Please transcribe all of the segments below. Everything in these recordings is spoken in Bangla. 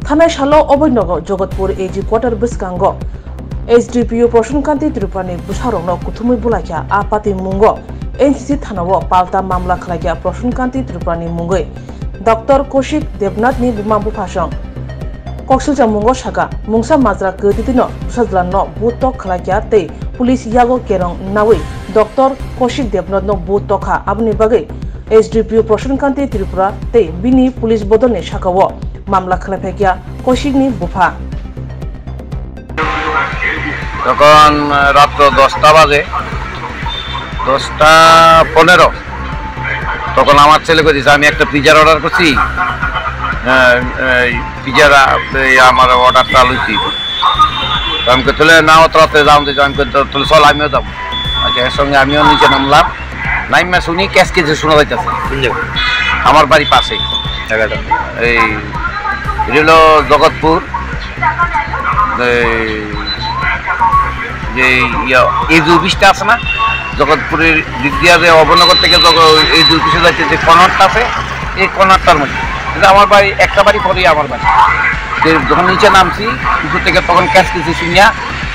থানায় সালো অবৈনগ জগৎপুর এজি কোয়ার্টার বিস্কাঙ্গ SDPO প্রসন্নকান্তি ত্রিপুরানি বুসারংনো কুথুমুই বুলাইয়া আপাতি মুঙ্গ NCC থানাও পাল্টা মামলা খালাইয়া প্রসন্নকান্তি ত্রিপুরানি মুঙ্গৈ ডক্টর কৌশিক দেবনাথনি বুমা বুফাসং কক্সিলজাং মুঙ্গ সাকা মুংসা মাজরা গদিদিনো বুসাজলানো বুতক খালাইয়া তৈ পুলিশ ইয়াগো কেরং নাওই ডক্টর কৌশিক দেবনাথনো বুতকা আবনি বাগৈ SDPO প্রসন্নকান্তি ত্রিপুরা তৈ বিনি পুলিশ বদলনি সাকাও মামলা খালাইফাইয়া কৌশিকনি বুফা তখন রাত্র 10টা বাজে 10:15 তখন আমার ছেলে কইছে আমি একটা পিজার অর্ডার করছি পিজার আমার অর্ডারটা লইছি আমি কইলে না অত রাতে যাও আমি কইলে চল আমিও যাব আচ্ছা এর সঙ্গে আমিও নিচে নামলাম নাইমা শুনি ক্যাশ কেজে শোনা যাইতেছে আমার বাড়ি পাশে জায়গাটা এই হলো জগৎপুর যে এই যে অফিসটা আছে না জগৎপুরের দিক দিয়া যে অবনগর থেকে এই যে অফিসে যাচ্ছে যে কর্নারটা আছে এই কর্নারটার মধ্যে কিন্তু আমার বাড়ি একটা বাড়ি পরেই আমার বাড়ি যখন নিচে নামছি কিছু থেকে তখন ক্যাশ কিছু শুনিয়া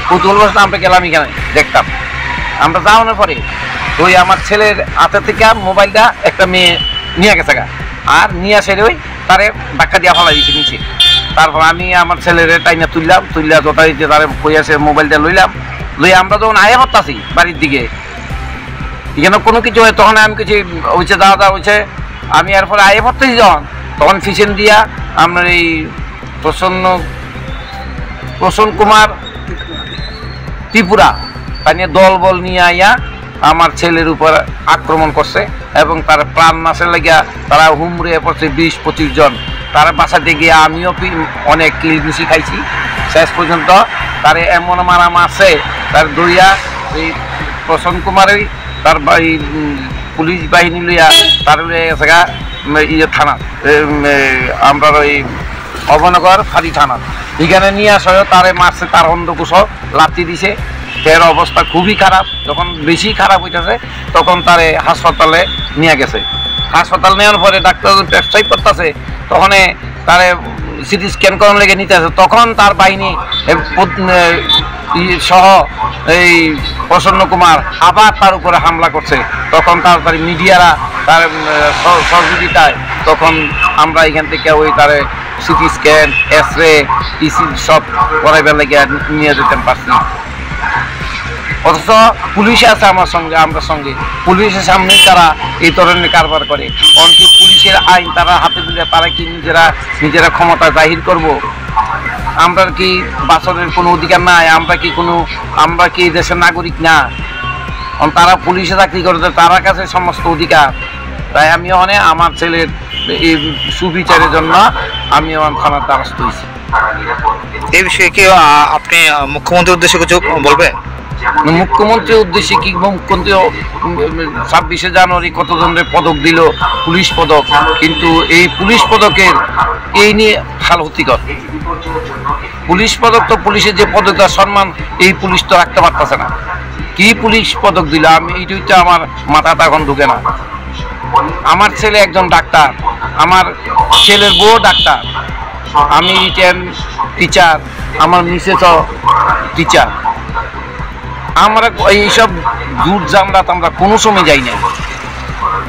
কৌতূহল বসে আমরা গেলাম এখানে দেখতাম আমরা যাওয়ানোর পরে ওই আমার ছেলের হাতে থেকে মোবাইলটা একটা মেয়ে নিয়ে গেছে গা আর নিয়ে আসে ওই তারে ধাক্কা দিয়া ফেলা দিয়েছে নিচে তারপর আমি আমার ছেলের টাইনা তুললা যথারীতি তারে কই আসে মোবাইলটা লইলাম লই আমরা যখন আয়া হতাছি বাড়ির দিকে এখানে কোনো কিছু হয় তখন আমি কিছু হয়েছে দাদা হয়েছে আমি এরপর আয়া পড়তেছি যখন তখন ফিসেন দিয়া আপনার এই প্রসন্ন কুমার ত্রিপুরা তাই নিয়ে দল বল নিয়ে আইয়া আমার ছেলের উপর আক্রমণ করছে এবং তার প্রাণ নাশের লাগিয়া তারা হুমড়ে পড়ছে 20-25 জন তারা বাসাতে গিয়ে আমিও অনেক কিলঘুষি খাইছি শেষ পর্যন্ত তারে এমন মারা মারছে তার দইয়া এই প্রসন্ন কুমারই তার বাড়ি পুলিশ বাহিনী লইয়া তার জায়গা ইয়ে থানা আমরা ওই অবনগর ফাঁড়ি থানা এখানে নিয়ে আসা তারে মারছে তার অন্ধকুশ লাথি দিছে এর অবস্থা খুবই খারাপ যখন বেশি খারাপ হইতেছে তখন তারে হাসপাতালে নিয়ে গেছে হাসপাতাল নেওয়ার পরে ডাক্তার প্রেসক্রাইব করতেছে তখন তারে সিটি স্ক্যান করার লেগে নিতে আসে তখন তার বাহিনী সহ এই প্রসন্ন কুমার আবার তার উপরে হামলা করছে তখন তাড়াতাড়ি মিডিয়ারা তার সহযোগিতায় তখন আমরা এখান থেকে ওই তারে সিটি স্ক্যান এক্সরে ইসি সব করাইবার লেগে নিয়ে যেতে পারছি অথচ পুলিশ আছে আমার সঙ্গে আমরা সঙ্গে পুলিশের সামনে তারা এই ধরনের কারবার করে অনেক পুলিশের আইন তারা হাতে দিলে তারা কি নিজেরা ক্ষমতা জাহির করব আমরা কি বাঁচানোর কোনো অধিকার নাই আমরা কি দেশের নাগরিক না তারা পুলিশে চাকরি করে তারা কাছে সমস্ত অধিকার তাই আমি আমার ছেলের এই সুবিচারের জন্য আমি আমার থানার দ্বারস্থ হয়েছি এই বিষয়ে কি আপনি মুখ্যমন্ত্রীর উদ্দেশ্যে কিছু বলবেন মুখ্যমন্ত্রীর উদ্দেশ্যে কি মুখ্যমন্ত্রী 26শে জানুয়ারি কতজনের পদক দিল পুলিশ পদক কিন্তু এই পুলিশ পদকের এই নিয়ে হালহতিকর পুলিশ পদক তো পুলিশের যে পদকটা সম্মান এই পুলিশ তো রাখতে পারতেছে না কি পুলিশ পদক দিল আমি এইটা আমার মাথাটা এখন ঢুকে না আমার ছেলে একজন ডাক্তার আমার ছেলের বউ ডাক্তার আমি রিটার্ন টিচার আমার মিসেসও টিচার আমরা এইসব জুট জামরাত আমরা কোনো সময় যাই না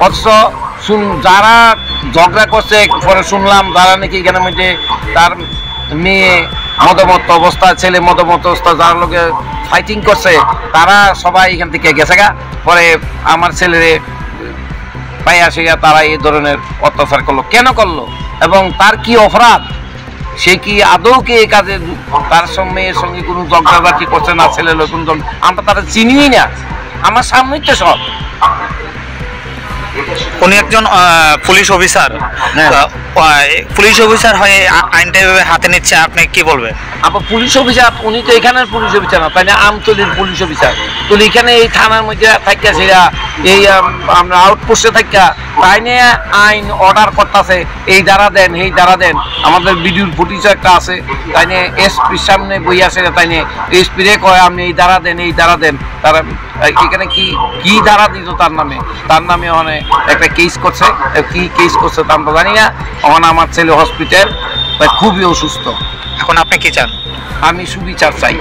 অথচ যারা ঝগড়া করছে পরে শুনলাম যারা নাকি এখানে মধ্যে তার মেয়ে মদমত্ত অবস্থা ছেলে মদমত্ত অবস্থা যার লোকে ফাইটিং করছে তারা সবাই এখান থেকে গেছে গা পরে আমার ছেলেরে পাই আসে তারা এই ধরনের অত্যাচার করলো কেন করলো এবং তার কি অপরাধ সে কি আদৌ কি এই কাজে তার মেয়ের সঙ্গে কোনো ঝগড়াঝাটি করছে না ছেলে লোক আমরা তারা চিনিই না আমার সামনেই তো সব উনি একজন পুলিশ অফিসার হয়ে আইনটা এভাবে হাতে নিচ্ছে আপনি কি বলবেন আবার পুলিশ অফিসার উনি তো এখানের পুলিশ অফিসার না তাই না আমতলির পুলিশ অফিসার তো এখানে এই থানার মধ্যে থাকিয়া সেরা এই আমরা আউটপোস্টে থাকিয়া তাই নিয়ে আইন অর্ডার করতেছে এই দ্বারা দেন এই দ্বারা দেন আমাদের ভিডিওর ফুটেজ একটা আছে তাই নিয়ে এসপির সামনে বই আসে তাই নিয়ে এসপিরে কয় আপনি এই দ্বারা দেন তারা এখানে কি ধারা দিত তার নামে অনেক একটা কেস করছে কি কেস করছে তা আমরা জানি না। ওখানে আমার ছেলে হসপিটাল ভাই খুবই অসুস্থ। এখন আপনি কি চান? আমি সুবিচার চাই।